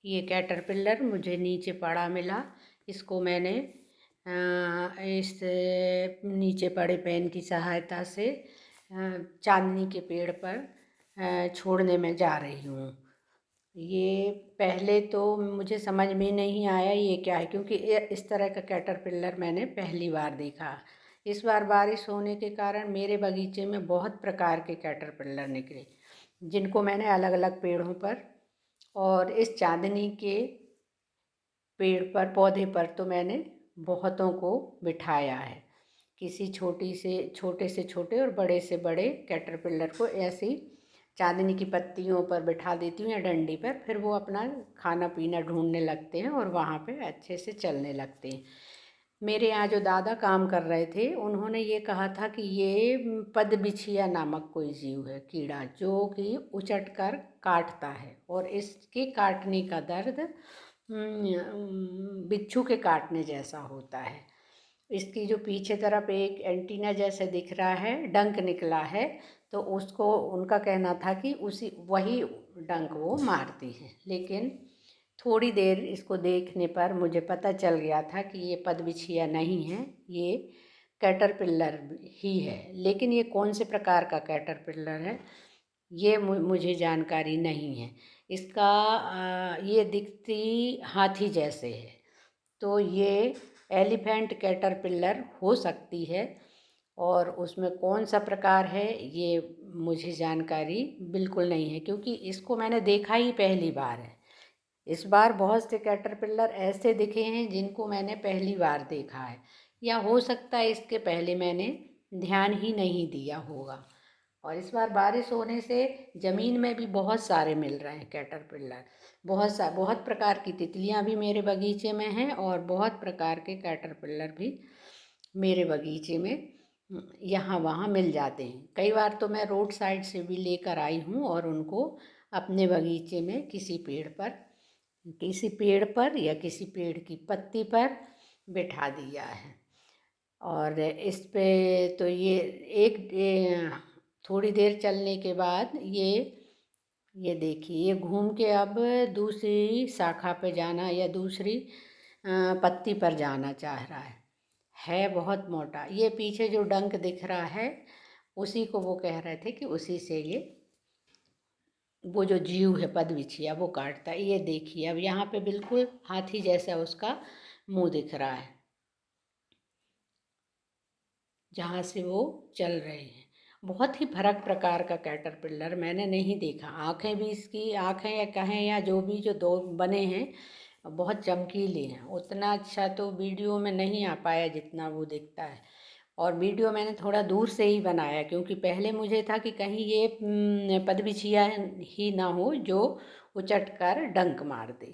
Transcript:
ये कैटरपिलर मुझे नीचे पड़ा मिला। इसको मैंने इस नीचे पड़े पेन की सहायता से चांदनी के पेड़ पर छोड़ने में जा रही हूँ। ये पहले तो मुझे समझ में नहीं आया ये क्या है, क्योंकि इस तरह का कैटरपिलर मैंने पहली बार देखा। इस बार बारिश होने के कारण मेरे बगीचे में बहुत प्रकार के कैटरपिलर निकले, जिनको मैंने अलग अलग पेड़ों पर और इस चांदनी के पेड़ पर पौधे पर तो मैंने बहुतों को बिठाया है। किसी छोटे से छोटे और बड़े से बड़े कैटरपिलर को ऐसे ही चांदनी की पत्तियों पर बिठा देती हूँ या डंडी पर, फिर वो अपना खाना पीना ढूंढने लगते हैं और वहाँ पे अच्छे से चलने लगते हैं। मेरे यहाँ जो दादा काम कर रहे थे, उन्होंने ये कहा था कि ये पदबिछिया नामक कोई जीव है, कीड़ा, जो कि उचट कर काटता है और इसके काटने का दर्द बिच्छू के काटने जैसा होता है। इसकी जो पीछे तरफ एक एंटीना जैसे दिख रहा है, डंक निकला है, तो उसको उनका कहना था कि वही डंक वो मारती है। लेकिन थोड़ी देर इसको देखने पर मुझे पता चल गया था कि ये पदबिछिया नहीं है, ये कैटरपिलर ही है। लेकिन ये कौन से प्रकार का कैटरपिलर है ये मुझे जानकारी नहीं है। इसका ये दिखती हाथी जैसे है, तो ये एलिफेंट कैटरपिलर हो सकती है। और उसमें कौन सा प्रकार है ये मुझे जानकारी बिल्कुल नहीं है, क्योंकि इसको मैंने देखा ही पहली बार है। इस बार बहुत से कैटरपिलर ऐसे दिखे हैं जिनको मैंने पहली बार देखा है, या हो सकता है इसके पहले मैंने ध्यान ही नहीं दिया होगा। और इस बार बारिश होने से ज़मीन में भी बहुत सारे मिल रहे हैं कैटरपिलर। बहुत प्रकार की तितलियां भी मेरे बगीचे में हैं और बहुत प्रकार के कैटरपिलर भी मेरे बगीचे में यहाँ वहाँ मिल जाते हैं। कई बार तो मैं रोड साइड से भी लेकर आई हूँ और उनको अपने बगीचे में किसी पेड़ पर या किसी पेड़ की पत्ती पर बिठा दिया है। और इस पे तो ये थोड़ी देर चलने के बाद ये देखिए, ये घूम के अब दूसरी शाखा पे जाना या दूसरी पत्ती पर जाना चाह रहा है बहुत मोटा। ये पीछे जो डंक दिख रहा है, उसी को वो कह रहे थे कि उसी से ये वो जो जीव है पदबिछिया वो काटता है। ये देखिए, अब यहाँ पे बिल्कुल हाथी जैसा उसका मुंह दिख रहा है जहाँ से वो चल रहे हैं। बहुत ही फर्क प्रकार का कैटरपिलर मैंने नहीं देखा। आँखें भी इसकी आँखें या कहें या जो भी जो दो बने हैं बहुत चमकीले हैं। उतना अच्छा तो वीडियो में नहीं आ पाया जितना वो दिखता है। और वीडियो मैंने थोड़ा दूर से ही बनाया, क्योंकि पहले मुझे था कि कहीं ये पदबिछिया ही ना हो जो उचट कर डंक मार दे।